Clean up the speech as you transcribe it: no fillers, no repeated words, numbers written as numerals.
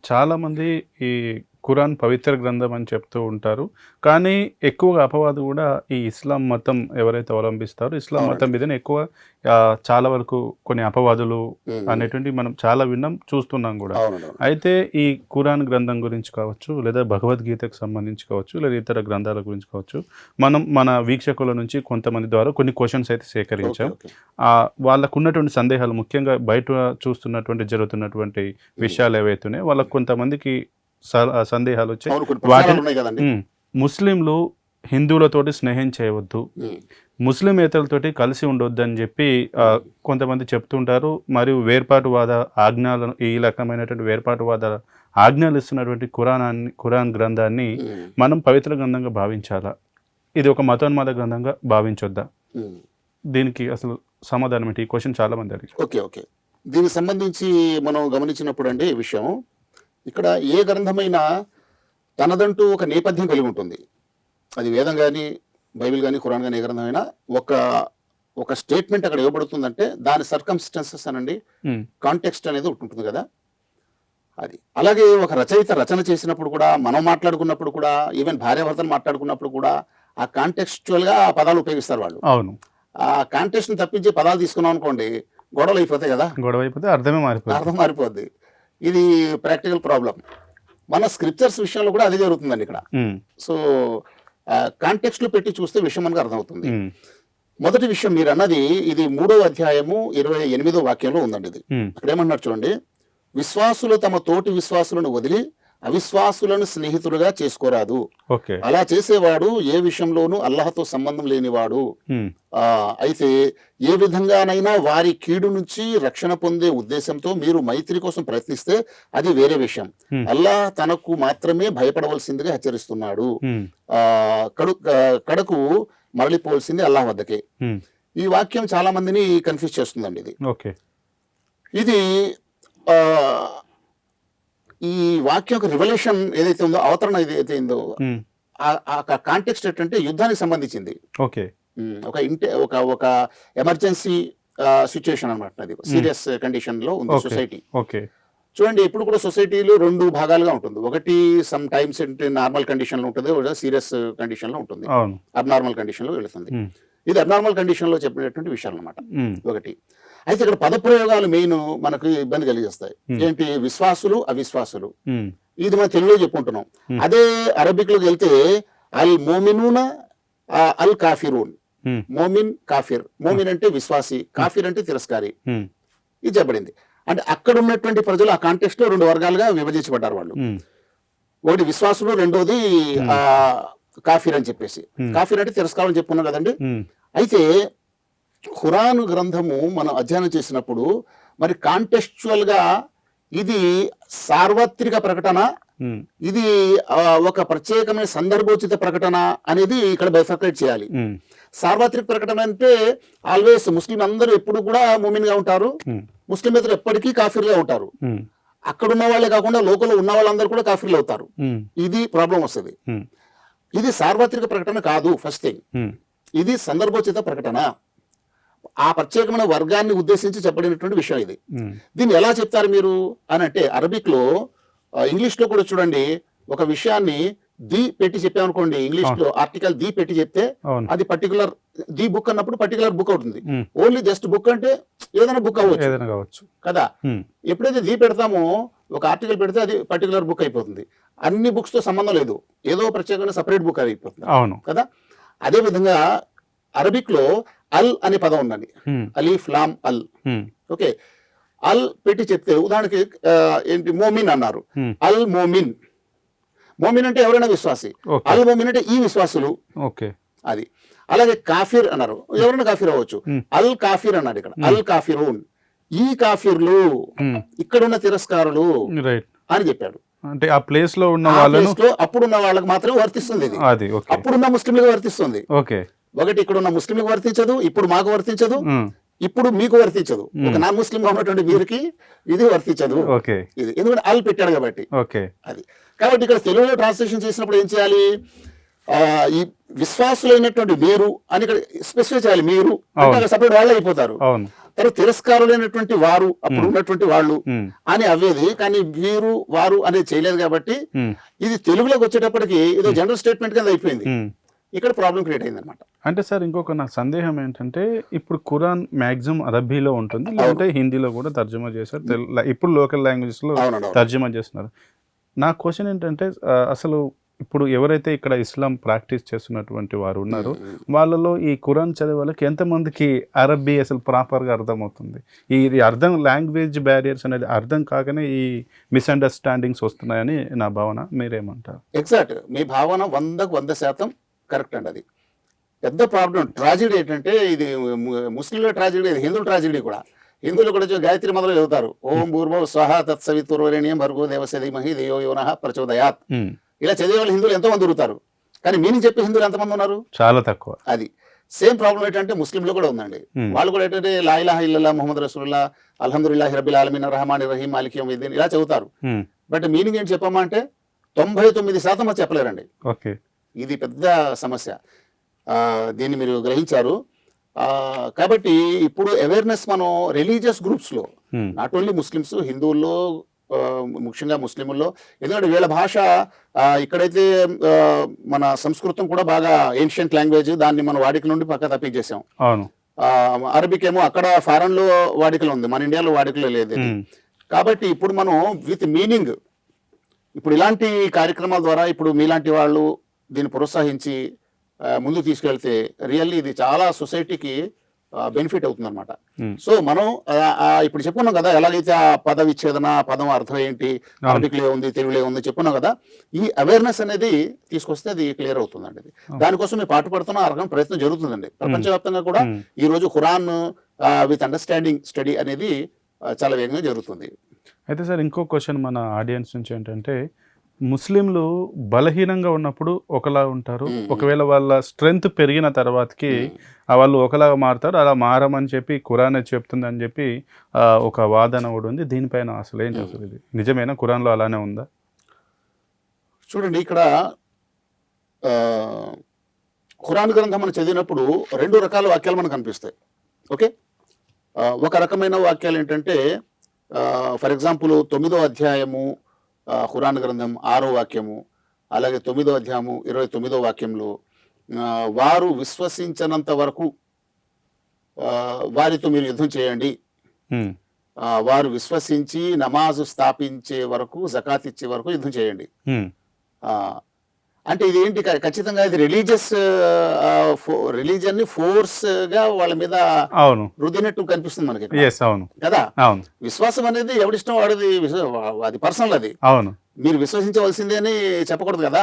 చాలామంది ఈ ఖురాన్ పవిత్ర గ్రంథం అని చెప్తూ ఉంటారు. కానీ ఎక్కువగా అపవాదు గూడా ఈ ఇస్లాం మతం ఎవరైతే అవలంబిస్తారో ఇస్లాం మతం అవునండి. మీదనే ఎక్కువ చాలా వరకు కొన్ని అపవాదులు హ్మ్. అనేటువంటివి మనం చాలా విన్నాం, చూస్తున్నాం గూడా. అవునండి. అవును. అయితే ఈ ఖురాన్ గ్రంథం గురించి కావచ్చు, లేదా భగవద్గీతకు సంబంధించి కావచ్చు, లేదా ఇతర గ్రంథాల గురించి కావచ్చు, మనం మన వీక్షకుల నుంచి కొంతమంది ద్వారా కొన్ని క్వెషన్స్ అయితే ఓకే. సేకరించాం. ఓకే. వాళ్ళకున్నటువంటి సందేహాలు ముఖ్యంగా బయట జరుగుతున్నటువంటి విషయాలు ఏవైతే ఉన్నాయో వాళ్ళకు కొంతమందికి సందేహాలొచ్చాయి. అవును. కొన్ని వాటిని ప్రచారాలున్నాయి గదండీ! ముస్లింలు హిందువులతోటి స్నేహం చేయవద్దు, హ్మ్. ముస్లిమేతరులతోటి కలిసి ఉండొద్దని జెప్పి హ్మ్. కొంతమంది చెప్తుంటారు. మరియు వేర్పాటువాద ఆజ్ఞలను ఈ రకమైనటువంటి వేర్పాటువాద ఆజ్ఞలు ఇస్తున్నటువంటి ఖురాన్ గ్రంథాన్ని హ్మ్. మనం పవిత్ర గ్రంథంగా భావించాలా? ఇది ఒక మతోన్మాద గ్రంథంగా భావించొద్దా? హ్మ్. దీనికి అసలు సమాధానం ఏంటి? ఈ క్వెషన్ చాలామంది అడిగారు. ఓకే. ఓకే. దీనికి సంబంధించి మనం గమనించినప్పుడండి ఈ విషయం, ఇక్కడ ఏ గ్రంథమైనా తనదంటూ ఒక నేపథ్యం కలిగి ఉంటుంది. అది వేదం గాని, బైబిల్ గాని, ఖురాన్ గాని ఏ గ్రంథమైనా ఒక ఒక స్టేట్‌మెంట్ అక్కడ ఇవ్వబడుతుందంటే దాని సర్కమ్‌స్టాన్సెస్ అనండి, హ్మ్. కాంటెక్స్ట్ అనేది ఒకటి ఉంటుంది గదా! అది. అలాగే ఒక రచయిత రచన చేసినప్పుడు కూడా, మనం మాట్లాడుకున్నప్పుడు కూడా, ఈవెన్ భార్యాభర్తలు మాట్లాడుకున్నప్పుడు కూడా, ఆ కాంటెక్స్చువల్‌గా ఆ పదాలు ఉపయోగిస్తారు వాళ్ళు. అవును. ఆ కాంటెక్స్ట్‌ని తప్పించి పదాలు తీసుకున్నాం అనుకోండి, గొడవలయిపోతాయి గదా! గొడవైపోతే అర్థమే మారిపోద్ది. అర్థం మారిపోద్ది. ఇది ప్రాక్టికల్ ప్రాబ్లమ్. మన స్క్రిప్చర్స్ విషయంలో కూడా అదే జరుగుతుందండి ఇక్కడ. హ్మ్. సో, కాంటెక్స్ట్‌లో పెట్టి చూస్తే విషయం మనకు అర్థమవుతుంది. హ్మ్. మొదటి విషయం మీరన్నది ఇది 3వ అధ్యాయము 28వ వాక్యంలో ఉందండి ఇది. హ్మ్. అక్కడేమన్నాడు చూడండి. విశ్వాసులు తమ తోటి విశ్వాసులను వదిలి అవిశ్వాసులను స్నేహితులుగా చేసుకోరాదు. ఓకే. అలా చేసేవాడు ఏ విషయంలోనూ అల్లాహతో సంబంధం లేనివాడు. హ్మ్. అయితే ఏ విధంగానైనా వారి కీడు నుంచి రక్షణ పొందే ఉద్దేశంతో మీరు మైత్రి కోసం ప్రయత్నిస్తే అది వేరే విషయం. హ్మ్. అల్లాహ్ తనకు మాత్రమే భయపడవలసిందిగా హెచ్చరిస్తున్నాడు. హ్మ్. కడకు మరలిపోవలసింది అల్లాహ్ వద్దకే. హ్మ్. ఈ వాక్యం చాలా మందిని కన్ఫ్యూజ్ చేస్తుందండి ఇది. ఓకే. ఇది ఆహ్, ఈ వాక్యం యొక్క రివల్యూషన్ ఏదైతే ఉందో, అవతరణ ఏదైతే ఉందో, హ్మ్. ఆ కాంటెక్స్ట్ ఏంటంటే యుద్ధానికి సంబంధించింది. ఓకే. ఒక ఒక ఒక ఎమర్జెన్సీ సిట్యుయేషన్ అన్నమాట అది. హ్మ్. సీరియస్ కండిషన్‌లో ఉంది ఓకే. సొసైటీ. ఓకే. చూడండి ఎప్పుడు కూడా సొసైటీలో 2 భాగాలుగా ఉంటుంది. ఒకటి సమ్ టైమ్స్ ఏంటి నార్మల్ కండిషన్‌లో ఉంటుంది. ఒకటి సీరియస్ కండిషన్‌లో ఉంటుంది. అవును. అబ్‌నార్మల్ కండిషన్‌లో వెళుతుంది. హ్మ్. ఇది అబ్‌నార్మల్ కండిషన్‌లో చెప్పినటువంటి విషయాలన్నమాట. హ్మ్. ఒకటి. అయితే ఇక్కడ పదప్రయోగాలు మెయిన్ మనకు ఇబ్బంది కలిగిస్తాయి. హ్మ్. ఏంటి విశ్వాసులు, అవిశ్వాసులు. హ్మ్. ఇది మనం తెలుగులో చెప్పుకుంటున్నాం. హ్మ్. అదే అరబిక్‌లోకి వెళ్తే అల్ మోమినూన అల్ కాఫిరూన్. హ్మ్. మోమిన్, కాఫిర్. మోమిన్ అంటే విశ్వాసి, కాఫిర్ అంటే తిరస్కారి. హ్మ్. ఇది చెప్పబడింది. అంటే అక్కడ ఉన్నటువంటి ప్రజలు ఆ కాంటెక్స్ట్‌లో 2 వర్గాలుగా విభజించబడ్డారు వాళ్ళు. హ్మ్. ఒకటి విశ్వాసులు, రెండోది హ్మ్. కాఫిర్ అని చెప్పేసి. హ్మ్. కాఫిర్ అంటే తిరస్కారం అని చెప్పుకున్నాం కదండీ! హ్మ్. అయితే ఖురాను గ్రంథము మనం అధ్యయనం చేసినప్పుడు మరి కాంటెక్స్చువల్‌గా ఇది సార్వత్రిక ప్రకటన, హ్మ్. ఇది ఒక ప్రత్యేకమైన సందర్భోచిత ప్రకటన అనేది ఇక్కడ బైఫర్కేట్ చేయాలి. హ్మ్. సార్వత్రిక ప్రకటన అంటే ఆల్వేస్ ముస్లిం అందరూ ఎప్పుడు కూడా ముమిన్‌గా ఉంటారు. హ్మ్. ముస్లిమేతరులు ఎప్పటికీ కాఫిర్‌గా ఉంటారు. హ్మ్. అక్కడున్న వాళ్ళే కాకుండా లోకంలో ఉన్న వాళ్ళందరూ కూడా కాఫిర్‌లు అవుతారు. హ్మ్. ఇది ప్రాబ్లమ్ వస్తది. హ్మ్. ఇది సార్వత్రిక ప్రకటన కాదు ఫస్ట్ థింగ్. హ్మ్. ఇది సందర్భోచిత ప్రకటన. ఆ ప్రత్యేకమైన వర్గాన్ని ఉద్దేశించి చెప్పబడినటువంటి విషయం ఇది. హ్మ్. దీన్ని ఎలా చెప్తారు మీరు అనంటే అరబిక్‌లో ఇంగ్లీష్‌లో కూడా చూడండి ఒక విషయాన్ని పెట్టి చెప్పామనుకోండి, ఇంగ్లీష్‌లో ఆర్టికల్ పెట్టి చెప్తే అవును. అది పర్టిక్యులర్ బుక్ అన్నప్పుడు పర్టిక్యులర్ బుక్ అవుతుంది. హ్మ్. ఓన్లీ జస్ట్ బుక్ అంటే ఏదైనా బుక్ అవ్వచ్చు ఏదైనా కావచ్చు. కదా! హ్మ్. ఎప్పుడైతే పెడతామో ఒక ఆర్టికల్ పెడితే అది పర్టిక్యులర్ బుక్ అయిపోతుంది. అన్ని బుక్స్‌తో సంబంధం లేదు. ఏదో ప్రత్యేకమైన సెపరేట్ బుక్ అయిపోతుంది. అవును. కదా! అదే విధంగా అరబిక్‌లో అల్ అనే పదం ఉందండి. హ్మ్. అలీఫ్ లామ్ అల్. హ్మ్. ఓకే. అల్ పెట్టి చెప్తే ఉదాహరణకి ఏంటి మోమిన్ అన్నారు. హ్మ్. అల్ మోమిన్. మోమిన్ అంటే ఎవరైనా విశ్వాసి. ఓకే. అల్ మోమిన్ అంటే ఈ విశ్వాసులు. ఓకే. అది. అలాగే కాఫిర్ అన్నారు. ఎవరైనా కాఫిర్ అవ్వచ్చు. హ్మ్. అల్ కాఫిర్ అన్నాడు ఇక్కడ. హ్మ్. అల్ కాఫిరూన్. ఈ కాఫిర్లు, హ్మ్. ఇక్కడున్న తిరస్కారులు రైట్. అని చెప్పాడు. అంటే ఆ ప్లేస్‌లో ఉన్న ఆ వాళ్ళను ప్లేస్‌లో అప్పుడున్న వాళ్ళకి మాత్రమే వర్తిస్తుంది ఇది. అది. ఓకే. అప్పుడున్న ముస్లింలకు వర్తిస్తుంది. ఓకే. ఒకటి ఇక్కడున్న ముస్లింలకు వర్తించదు. ఇప్పుడు మాకు వర్తించదు. హ్మ్. ఇప్పుడు మీకు వర్తించదు. ఒక హ్మ్. నాన్ ముస్లింగా ఉన్నటువంటి వీరికి ఇది వర్తించదు. ఓకే. ఇది. ఎందుకంటే అల్ పెట్టాడు కాబట్టి. ఓకే. అది. కాబట్టి ఇక్కడ తెలుగులో ట్రాన్స్లేషన్ చేసినప్పుడు ఏం చేయాలి? ఈ విశ్వాసులైనటువంటి మీరు అని ఇక్కడ స్పెసిఫై చేయాలి. మీరు అంటే అవును. అక్కడ సెపరేట్ వాళ్ళే అయిపోతారు. అవును. తర్వాత తిరస్కారులైనటువంటి వారు అప్పుడు ఉన్నటువంటి వాళ్ళు అని అవ్వేది, కానీ వీరు వారు అనేది చేయలేదు కాబట్టి ఇది తెలుగులోకి వచ్చేటప్పటికి ఏదో జనరల్ స్టేట్మెంట్ కింద అయిపోయింది. ఇక్కడ ప్రాబ్లం క్రియేట్ అయింది అనమాట. అంటే సార్ ఇంకొక నాకు సందేహం ఏంటంటే ఇప్పుడు ఖురాన్ మ్యాక్సిమం అరబీలో ఉంటుంది, లేదంటే హిందీలో కూడా తర్జుమా చేశారు, ఇప్పుడు లోకల్ లాంగ్వేజెస్లో తర్జుమా చేస్తున్నారు. నా క్వశ్చన్ ఏంటంటే అసలు ఇప్పుడు ఎవరైతే ఇక్కడ ఇస్లాం ప్రాక్టీస్ చేస్తున్నటువంటి వారు ఉన్నారో వాళ్ళలో ఈ ఖురాన్ చదివే వాళ్ళకి ఎంతమందికి అరబీ అసలు ప్రాపర్గా అర్థమవుతుంది? ఇది అర్థం లాంగ్వేజ్ బ్యారియర్స్ అనేది అర్థం కాకనే ఈ మిస్అండర్స్టాండింగ్స్ వస్తున్నాయని నా భావన. మీరేమంటారు? ఎగ్జాక్ట్, మీ భావన 100% కరెక్ట్ అండి. అది పెద్ద ప్రాబ్లం. ట్రాజిడీ ఏంటంటే ఇది ముస్లింల ట్రాజిడీ, ఇది హిందువుల ట్రాజిడీ కూడా. హిందువులు కూడా గాయత్రి మొదలు చదువుతారు, ఓం భూర్భువః స్వహ తత్సవితుర్వరేణ్యం భర్గో దేవస్య ధీమహి ధియో యో నః ప్రచోదయాత్. ఇలా చదివే వాళ్ళు హిందువులు ఎంతో మంది దొరుకుతారు, కానీ మీనింగ్ చెప్పే హిందువులు ఎంతమంది ఉన్నారు? చాలా తక్కువ. అది సేమ్ ప్రాబ్లం ఏంటంటే ముస్లింలో కూడా ఉందండి. వాళ్ళు కూడా ఏంటంటే లా ఇలాహ ఇల్లల్లాహ్ ముహమ్మద్ రసూలుల్లాహ్ అల్హమ్దులిల్లాహి రబ్బిల్ ఆలమీన్ రహమానిర్ రహీం మాలికి యౌమిద్దీన్ ఇలా చదువుతారు. బట్ మీనింగ్ ఏంటి చెప్పమ్మా అంటే 99% అది చెప్పలేరండి. ఓకే, ఇది పెద్ద సమస్య. దీన్ని మీరు గ్రహించారు. కాబట్టి ఇప్పుడు అవేర్నెస్ మనం రిలీజియస్ గ్రూప్స్లో, నాట్ ఓన్లీ ముస్లిమ్స్, హిందువుల్లో, ముఖ్యంగా ముస్లింల్లో, ఎందుకంటే వీళ్ళ భాష ఇక్కడైతే మన సంస్కృతం కూడా బాగా ఏన్షియంట్ లాంగ్వేజ్, దాన్ని మన వాడిక నుండి పక్క తప్పించేసాం. అవును. అరబిక్ ఏమో అక్కడ ఫారెన్ లో వాడికలో ఉంది, మన ఇండియాలో వాడికలో లేదు. కాబట్టి ఇప్పుడు మనం విత్ మీనింగ్, ఇప్పుడు ఇలాంటి కార్యక్రమాల ద్వారా ఇప్పుడు మీలాంటి వాళ్ళు దీన్ని ప్రోత్సహించి ముందు తీసుకెళ్తే రియల్లీ ఇది చాలా సొసైటీకి బెనిఫిట్ అవుతుంది అనమాట. సో మనం ఇప్పుడు చెప్పుకున్నాం కదా, ఎలాగైతే ఆ పద విచ్ఛేదన, పదం అర్థం ఏంటి, అరబిక్లో ఉంది, తెలుగులో ఉంది చెప్పుకున్నాం కదా, ఈ అవేర్నెస్ అనేది తీసుకొస్తే అది క్లియర్ అవుతుందండి. అది దానికోసం మేము పాటుపడుతున్న అరగం ప్రయత్నం జరుగుతుందండి. ప్రపంచవ్యాప్తంగా కూడా ఈ రోజు ఖురాన్ విత్ అండర్స్టాండింగ్ స్టడీ అనేది చాలా వేగంగా జరుగుతుంది. అయితే సార్ ఇంకో క్వశ్చన్ మన ఆడియన్స్ నుంచి ఏంటంటే, ముస్లింలు బలహీనంగా ఉన్నప్పుడు ఒకలా ఉంటారు, ఒకవేళ వాళ్ళ స్ట్రెంగ్త్ పెరిగిన తర్వాతకి వాళ్ళు ఒకలాగా మారుతారు, అలా మారమని చెప్పి ఖురాన్ చెప్తుంది అని చెప్పి ఒక వాదన కూడా ఉంది. దీనిపైన అసలు ఏంటి, అసలు ఇది నిజమేనా? ఖురాన్లో అలానే ఉందా? చూడండి, ఇక్కడ ఖురాన్ గ్రంథం మనం చదివినప్పుడు 2 రకాల వాక్యాలు మనకు కనిపిస్తాయి. ఓకే, ఒక రకమైన వాక్యాలు ఏంటంటే ఫర్ ఎగ్జాంపుల్ 9వ అధ్యాయము ఖురాన్ గ్రంథం 6వ వాక్యము, అలాగే 9వ అధ్యాయము 29వ వాక్యంలో వారు విశ్వసించనంత వరకు వారితో మీరు యుద్ధం చేయండి, వారు విశ్వసించి నమాజు స్థాపించే వరకు, జకాత్ ఇచ్చే వరకు యుద్ధం చేయండి. అంటే ఇది ఏంటి, ఖచ్చితంగా ఇది రిలీజియన్ ని ఫోర్స్ గా వాళ్ళ మీద రుద్దినట్టు కనిపిస్తుంది మనకి కదా. విశ్వాసం అనేది ఎవడిష్టం వాడిది, అది పర్సనల్, అది మీరు విశ్వసించవలసిందే అని చెప్పకూడదు కదా.